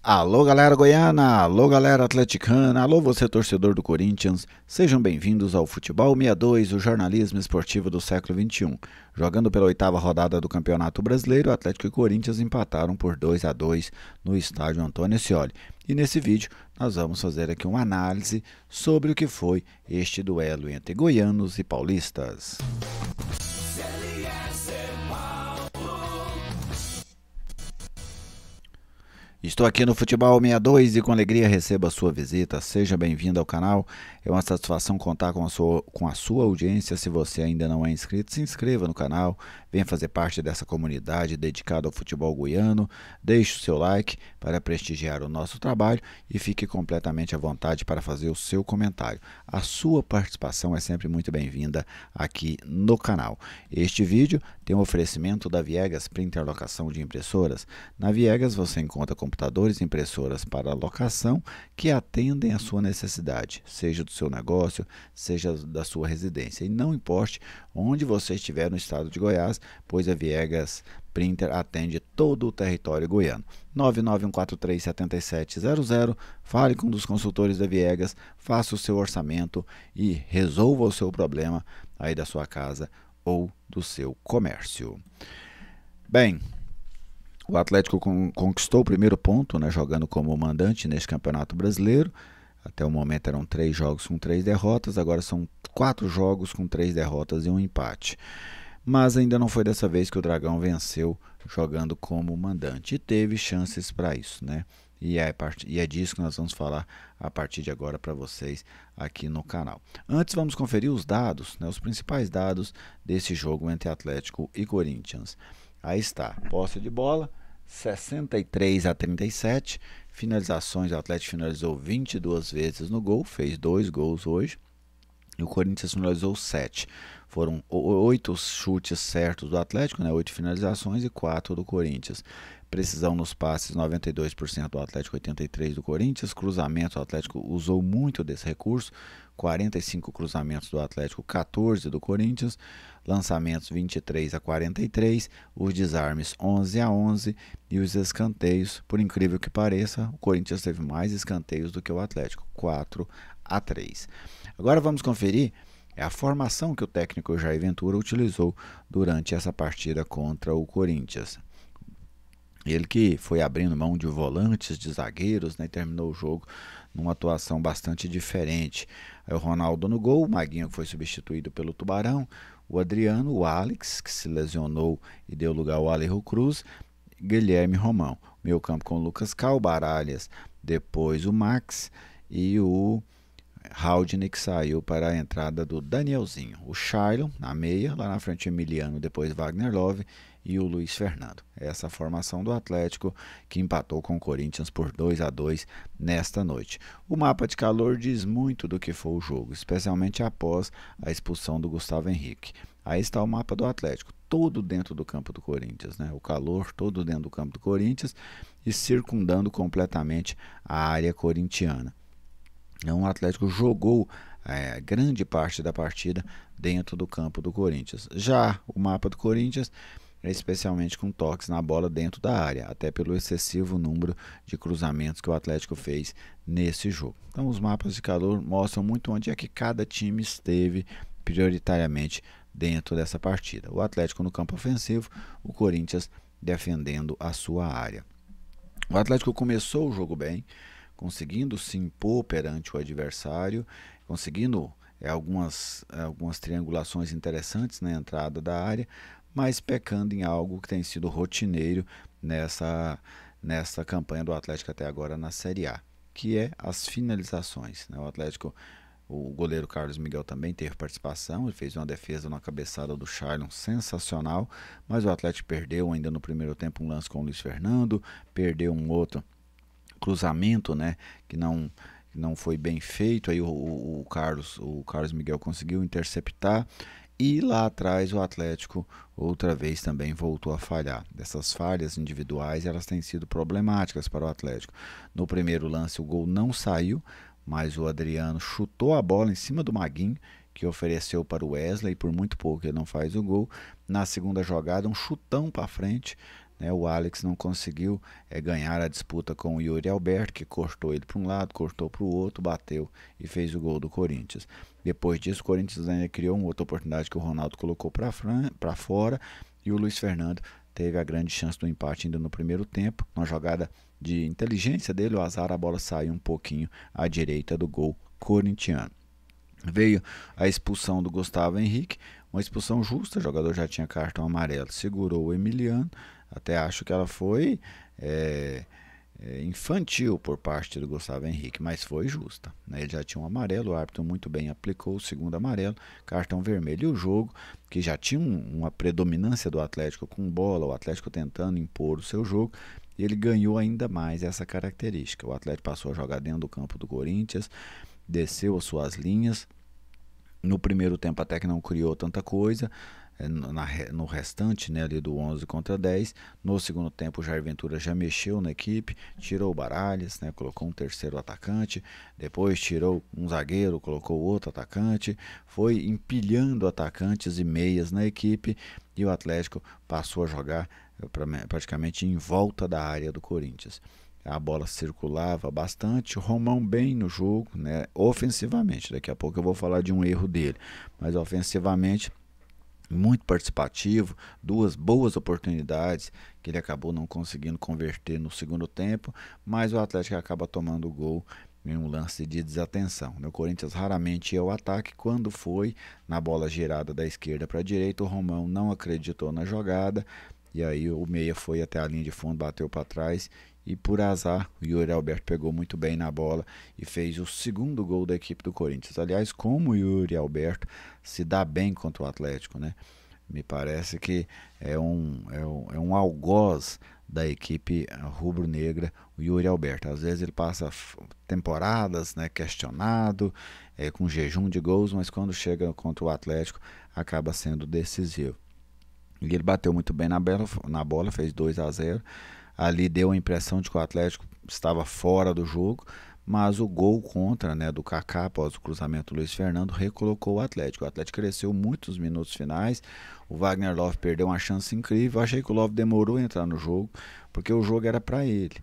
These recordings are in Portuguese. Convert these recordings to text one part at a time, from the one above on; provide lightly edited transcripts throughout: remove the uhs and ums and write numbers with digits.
Alô galera goiana, alô galera atleticana, alô você torcedor do Corinthians, sejam bem-vindos ao Futebol 62, o jornalismo esportivo do século XXI. Jogando pela oitava rodada do Campeonato Brasileiro, Atlético e Corinthians empataram por 2-2 no estádio Antônio Ascioli. E nesse vídeo nós vamos fazer aqui uma análise sobre o que foi este duelo entre goianos e paulistas. Estou aqui no Futebol 62 e com alegria recebo a sua visita. Seja bem-vindo ao canal. É uma satisfação contar com a sua audiência. Se você ainda não é inscrito, se inscreva no canal. Venha fazer parte dessa comunidade dedicada ao futebol goiano. Deixe o seu like para prestigiar o nosso trabalho e fique completamente à vontade para fazer o seu comentário. A sua participação é sempre muito bem-vinda aqui no canal. Este vídeo tem um oferecimento da Viegas para interlocação de impressoras. Na Viegas você encontra computadores e impressoras para locação que atendem à sua necessidade, seja do seu negócio, seja da sua residência. E não importe onde você estiver no estado de Goiás, pois a Viegas Printer atende todo o território goiano. 991437700, fale com um dos consultores da Viegas, faça o seu orçamento e resolva o seu problema aí da sua casa ou do seu comércio. Bem, o Atlético conquistou o primeiro ponto, né, jogando como mandante neste Campeonato Brasileiro. Até o momento eram 3 jogos com 3 derrotas, agora são 4 jogos com 3 derrotas e um empate. Mas ainda não foi dessa vez que o Dragão venceu jogando como mandante e teve chances para isso, né? E é disso que nós vamos falar a partir de agora para vocês aqui no canal. Antes vamos conferir os dados, né, os principais dados desse jogo entre Atlético e Corinthians. Aí está, posse de bola, 63-37, finalizações, o Atlético finalizou 22 vezes no gol, fez 2 gols hoje, e o Corinthians finalizou 7. Foram 8 chutes certos do Atlético, né, 8 finalizações e 4 do Corinthians. Precisão nos passes, 92% do Atlético, 83% do Corinthians. Cruzamento, o Atlético usou muito desse recurso, 45 cruzamentos do Atlético, 14 do Corinthians. Lançamentos, 23-43, os desarmes, 11-11 e os escanteios, por incrível que pareça, o Corinthians teve mais escanteios do que o Atlético, 4-3. Agora vamos conferir a formação que o técnico Jair Ventura utilizou durante essa partida contra o Corinthians. Ele que foi abrindo mão de volantes, de zagueiros, né, e terminou o jogo numa atuação bastante diferente. Aí o Ronaldo no gol, o Maguinho que foi substituído pelo Tubarão, o Adriano, o Alex, que se lesionou e deu lugar ao Alejo Cruz, Guilherme Romão. Meio campo com o Lucas Cal, Baralhas, depois o Max e o Haldane, que saiu para a entrada do Danielzinho. O Shailon na meia, lá na frente Emiliano, depois Wagner Love e o Luiz Fernando. Essa a formação do Atlético que empatou com o Corinthians por 2-2 nesta noite. O mapa de calor diz muito do que foi o jogo, especialmente após a expulsão do Gustavo Henrique. Aí está o mapa do Atlético, todo dentro do campo do Corinthians, né? O calor todo dentro do campo do Corinthians e circundando completamente a área corintiana. Então, o Atlético jogou grande parte da partida dentro do campo do Corinthians. Já o mapa do Corinthians, especialmente com toques na bola dentro da área, até pelo excessivo número de cruzamentos que o Atlético fez nesse jogo. Então, os mapas de calor mostram muito onde é que cada time esteve prioritariamente dentro dessa partida. O Atlético no campo ofensivo, o Corinthians defendendo a sua área. O Atlético começou o jogo bem, conseguindo se impor perante o adversário, conseguindo algumas triangulações interessantes na entrada da área, mas pecando em algo que tem sido rotineiro nessa campanha do Atlético até agora na Série A, que é as finalizações, né? O Atlético, o goleiro Carlos Miguel também teve participação, ele fez uma defesa na cabeçada do Shailon sensacional, mas o Atlético perdeu ainda no primeiro tempo um lance com o Luiz Fernando, perdeu um outro cruzamento, né, que não foi bem feito. Aí o Carlos Miguel conseguiu interceptar e lá atrás o Atlético outra vez também voltou a falhar. Dessas falhas individuais, elas têm sido problemáticas para o Atlético. No primeiro lance o gol não saiu, mas o Adriano chutou a bola em cima do Maguinho, que ofereceu para o Wesley, e por muito pouco ele não faz o gol. Na segunda jogada, um chutão para frente, né? O Alex não conseguiu ganhar a disputa com o Yuri Alberto, que cortou ele para um lado, cortou para o outro, bateu e fez o gol do Corinthians. Depois disso, o Corinthians ainda criou uma outra oportunidade que o Ronaldo colocou para fora, e o Luiz Fernando teve a grande chance do empate ainda no primeiro tempo. Uma jogada de inteligência dele, o azar, a bola saiu um pouquinho à direita do gol corintiano. Veio a expulsão do Gustavo Henrique, uma expulsão justa, o jogador já tinha cartão amarelo, segurou o Emiliano, até acho que ela foi infantil por parte do Gustavo Henrique, mas foi justa, né? Ele já tinha um amarelo, o árbitro muito bem aplicou o segundo amarelo, cartão vermelho. E o jogo, que já tinha uma predominância do Atlético com bola, o Atlético tentando impor o seu jogo, ele ganhou ainda mais essa característica. O Atlético passou a jogar dentro do campo do Corinthians, desceu as suas linhas. No primeiro tempo até que não criou tanta coisa, no restante, né, ali do 11 contra 10. No segundo tempo o Jair Ventura já mexeu na equipe, tirou o Baralhas, né, colocou um terceiro atacante, depois tirou um zagueiro, colocou outro atacante, foi empilhando atacantes e meias na equipe, e o Atlético passou a jogar praticamente em volta da área do Corinthians. A bola circulava bastante, o Romão bem no jogo, né, ofensivamente. Daqui a pouco eu vou falar de um erro dele, mas ofensivamente muito participativo, duas boas oportunidades que ele acabou não conseguindo converter no segundo tempo, mas o Atlético acaba tomando o gol em um lance de desatenção. O Corinthians raramente ia ao ataque, quando foi na bola girada da esquerda para a direita, o Romão não acreditou na jogada, e aí o meia foi até a linha de fundo, bateu para trás, e por azar o Yuri Alberto pegou muito bem na bola e fez o segundo gol da equipe do Corinthians. Aliás, como o Yuri Alberto se dá bem contra o Atlético, né? Me parece que é um algoz da equipe rubro-negra, o Yuri Alberto. Às vezes ele passa temporadas, né, questionado, com jejum de gols, mas quando chega contra o Atlético acaba sendo decisivo. E ele bateu muito bem na bola, fez 2-0. Ali deu a impressão de que o Atlético estava fora do jogo, mas o gol contra, né, do Kaká após o cruzamento do Luiz Fernando recolocou o Atlético. O Atlético cresceu muitos minutos finais, o Wagner Love perdeu uma chance incrível. Eu achei que o Love demorou a entrar no jogo, porque o jogo era para ele.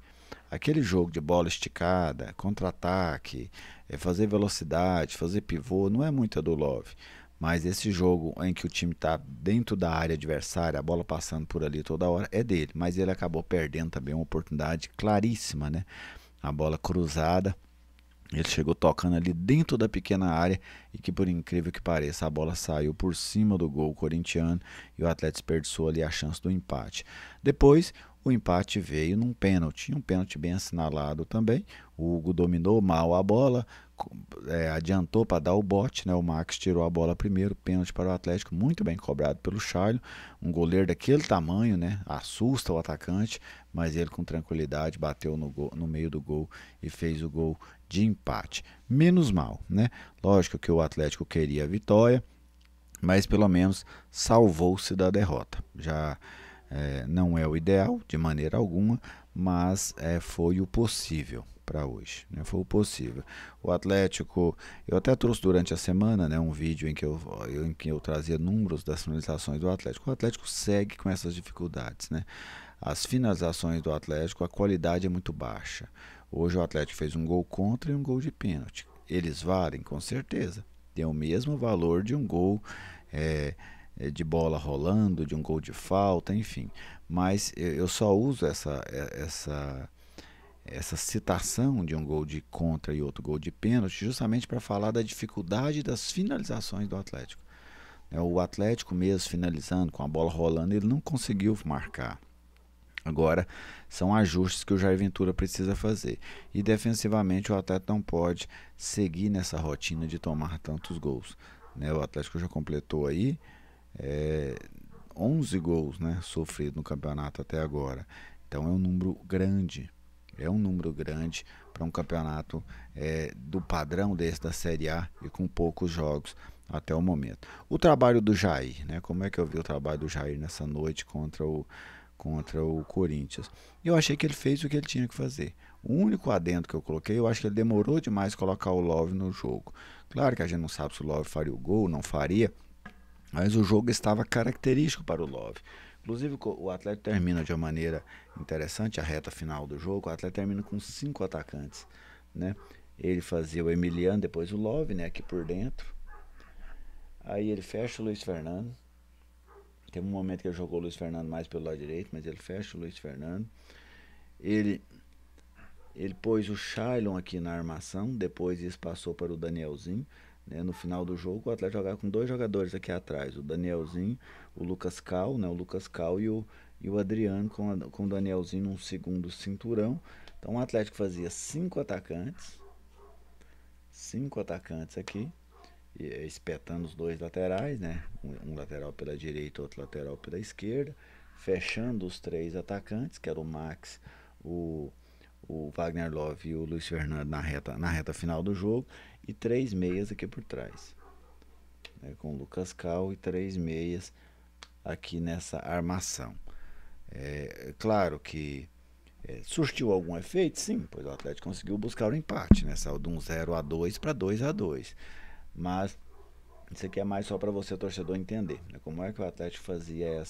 Aquele jogo de bola esticada, contra-ataque, fazer velocidade, fazer pivô, não é muito do Love. Mas esse jogo em que o time está dentro da área adversária, a bola passando por ali toda hora, é dele. Mas ele acabou perdendo também uma oportunidade claríssima, né? A bola cruzada, ele chegou tocando ali dentro da pequena área, e que, por incrível que pareça, a bola saiu por cima do gol corintiano e o Atlético desperdiçou ali a chance do empate. Depois, o empate veio num pênalti, um pênalti bem assinalado também. O Hugo dominou mal a bola, adiantou para dar o bote, né? O Max tirou a bola primeiro, pênalti para o Atlético, muito bem cobrado pelo Charlo, um goleiro daquele tamanho, né? Assusta o atacante, mas ele com tranquilidade bateu no meio do gol e fez o gol de empate. Menos mal, né? Lógico que o Atlético queria a vitória, mas pelo menos salvou-se da derrota. Já não é o ideal de maneira alguma, mas foi o possível para hoje, né? Foi o possível. O Atlético, eu até trouxe durante a semana, né, um vídeo em que eu trazia números das finalizações do Atlético. O Atlético segue com essas dificuldades, né? As finalizações do Atlético, a qualidade é muito baixa. Hoje o Atlético fez um gol contra e um gol de pênalti. Eles valem? Com certeza. Tem o mesmo valor de um gol de bola rolando, de um gol de falta, enfim. Mas eu só uso essa citação de um gol de contra e outro gol de pênalti justamente para falar da dificuldade das finalizações do Atlético. O Atlético mesmo finalizando, com a bola rolando, ele não conseguiu marcar. Agora, são ajustes que o Jair Ventura precisa fazer. E defensivamente o Atlético não pode seguir nessa rotina de tomar tantos gols, né? O Atlético já completou aí 11 gols, né, sofridos no campeonato até agora. Então é um número grande. É um número grande para um campeonato do padrão desse da Série A e com poucos jogos até o momento. O trabalho do Jair, né? Como é que eu vi o trabalho do Jair nessa noite contra o Corinthians? Eu achei que ele fez o que ele tinha que fazer. O único adendo que eu coloquei, eu acho que ele demorou demais colocar o Love no jogo. Claro que a gente não sabe se o Love faria o gol, não faria, mas o jogo estava característico para o Love. Inclusive o Atlético termina de uma maneira interessante a reta final do jogo. O Atlético termina com 5 atacantes, né? Ele fazia o Emiliano, depois o Love, né, aqui por dentro. Aí ele fecha o Luiz Fernando. Teve um momento que ele jogou o Luiz Fernando mais pelo lado direito, mas ele fecha o Luiz Fernando. Ele pôs o Shailon aqui na armação, depois isso passou para o Danielzinho. Né, no final do jogo, o Atlético jogava com 2 jogadores aqui atrás, o Danielzinho, o Lucas Cal, né, o Lucas Cal e o Adriano com o Danielzinho num segundo cinturão. Então o Atlético fazia 5 atacantes aqui, espetando os 2 laterais, né, um lateral pela direita, outro lateral pela esquerda, fechando os 3 atacantes, que era o Max, o Wagner Love e o Luiz Fernando na reta final do jogo, e 3 meias aqui por trás, né, com o Lucas Cal e 3 meias aqui nessa armação. Claro que surtiu algum efeito? Sim, pois o Atlético conseguiu buscar o empate, né, saiu de um 0-2 para 2-2, mas isso aqui é mais só para você, torcedor, entender, né, como é que o Atlético fazia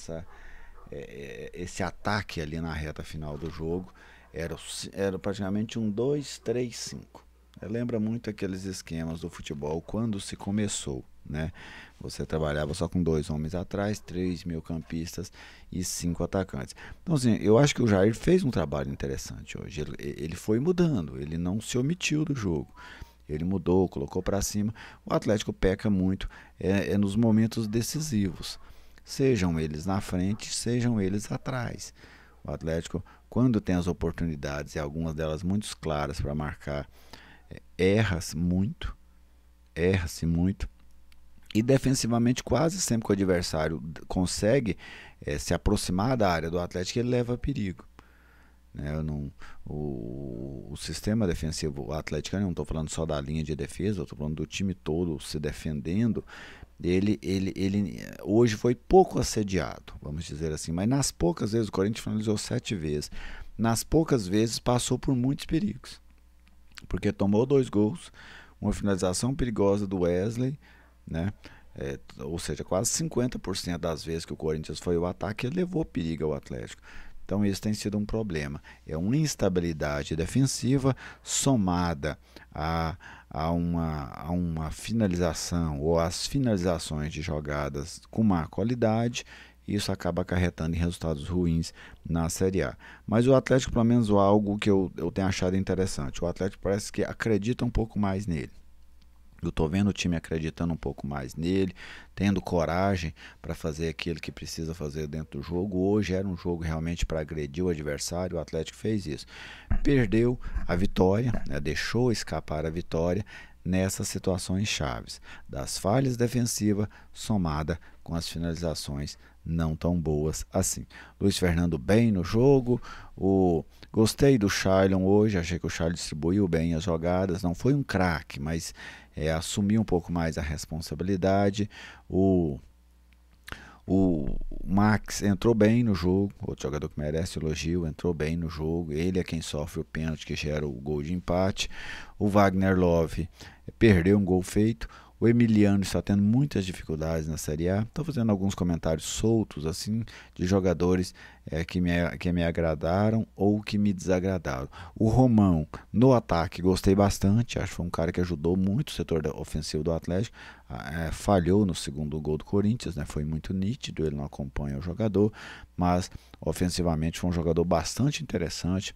esse ataque ali na reta final do jogo. Era praticamente um 2-3-5. Lembra muito aqueles esquemas do futebol quando se começou, né? Você trabalhava só com 2 homens atrás, 3 meio-campistas e 5 atacantes. Então, assim, eu acho que o Jair fez um trabalho interessante hoje. Ele foi mudando, ele não se omitiu do jogo. Ele mudou, colocou para cima. O Atlético peca muito nos momentos decisivos. Sejam eles na frente, sejam eles atrás. O Atlético, quando tem as oportunidades, e algumas delas muito claras para marcar, erra-se muito, e defensivamente quase sempre que o adversário consegue se aproximar da área do Atlético, ele leva a perigo. Né? O sistema defensivo atleticano, não estou falando só da linha de defesa, estou falando do time todo se defendendo. Ele hoje foi pouco assediado, vamos dizer assim, mas nas poucas vezes, o Corinthians finalizou 7 vezes, nas poucas vezes passou por muitos perigos, porque tomou 2 gols, uma finalização perigosa do Wesley, né? Ou seja, quase 50% das vezes que o Corinthians foi ao ataque, ele levou perigo ao Atlético. Então isso tem sido um problema. É uma instabilidade defensiva somada a uma finalização ou às finalizações de jogadas com má qualidade. Isso acaba acarretando em resultados ruins na Série A. Mas o Atlético, pelo menos, algo que eu tenho achado interessante. O Atlético parece que acredita um pouco mais nele. Eu estou vendo o time acreditando um pouco mais nele, tendo coragem para fazer aquilo que precisa fazer dentro do jogo. Hoje era um jogo realmente para agredir o adversário, o Atlético fez isso. Perdeu a vitória, né, deixou escapar a vitória nessas situações chaves, das falhas defensivas somada com as finalizações não tão boas assim. Luiz Fernando bem no jogo, gostei do Shailon hoje, achei que o Shailon distribuiu bem as jogadas, não foi um craque, mas assumiu um pouco mais a responsabilidade. O Max entrou bem no jogo, outro jogador que merece elogio, entrou bem no jogo, ele é quem sofre o pênalti que gera o gol de empate. O Wagner Love perdeu um gol feito. O Emiliano está tendo muitas dificuldades na Série A. Estou fazendo alguns comentários soltos assim de jogadores que me agradaram ou que me desagradaram. O Romão, no ataque, gostei bastante. Acho que foi um cara que ajudou muito o setor ofensivo do Atlético. Falhou no segundo gol do Corinthians, né? Foi muito nítido, ele não acompanha o jogador. Mas ofensivamente foi um jogador bastante interessante.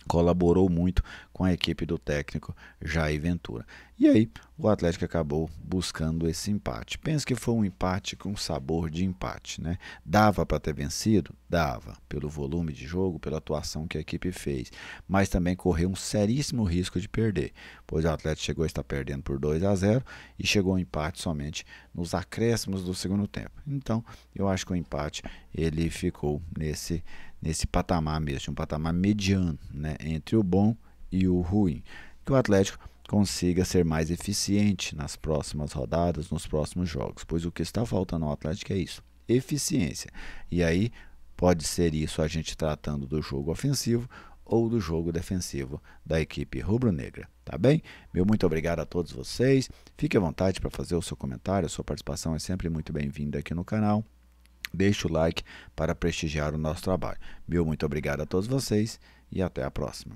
Colaborou muito com a equipe do técnico Jair Ventura. E aí o Atlético acabou buscando esse empate. Penso que foi um empate com sabor de empate, né? Dava para ter vencido? Dava, pelo volume de jogo, pela atuação que a equipe fez, mas também correu um seríssimo risco de perder, pois o Atlético chegou a estar perdendo por 2-0 e chegou ao empate somente nos acréscimos do segundo tempo. Então eu acho que o empate ele ficou nesse patamar mesmo, um patamar mediano, né, entre o bom e o ruim. Que o Atlético consiga ser mais eficiente nas próximas rodadas, nos próximos jogos, pois o que está faltando ao Atlético é isso, eficiência. E aí pode ser isso a gente tratando do jogo ofensivo ou do jogo defensivo da equipe rubro-negra, tá bem? Meu muito obrigado a todos vocês, fique à vontade para fazer o seu comentário, a sua participação é sempre muito bem-vinda aqui no canal. Deixe o like para prestigiar o nosso trabalho. Meu muito obrigado a todos vocês e até a próxima.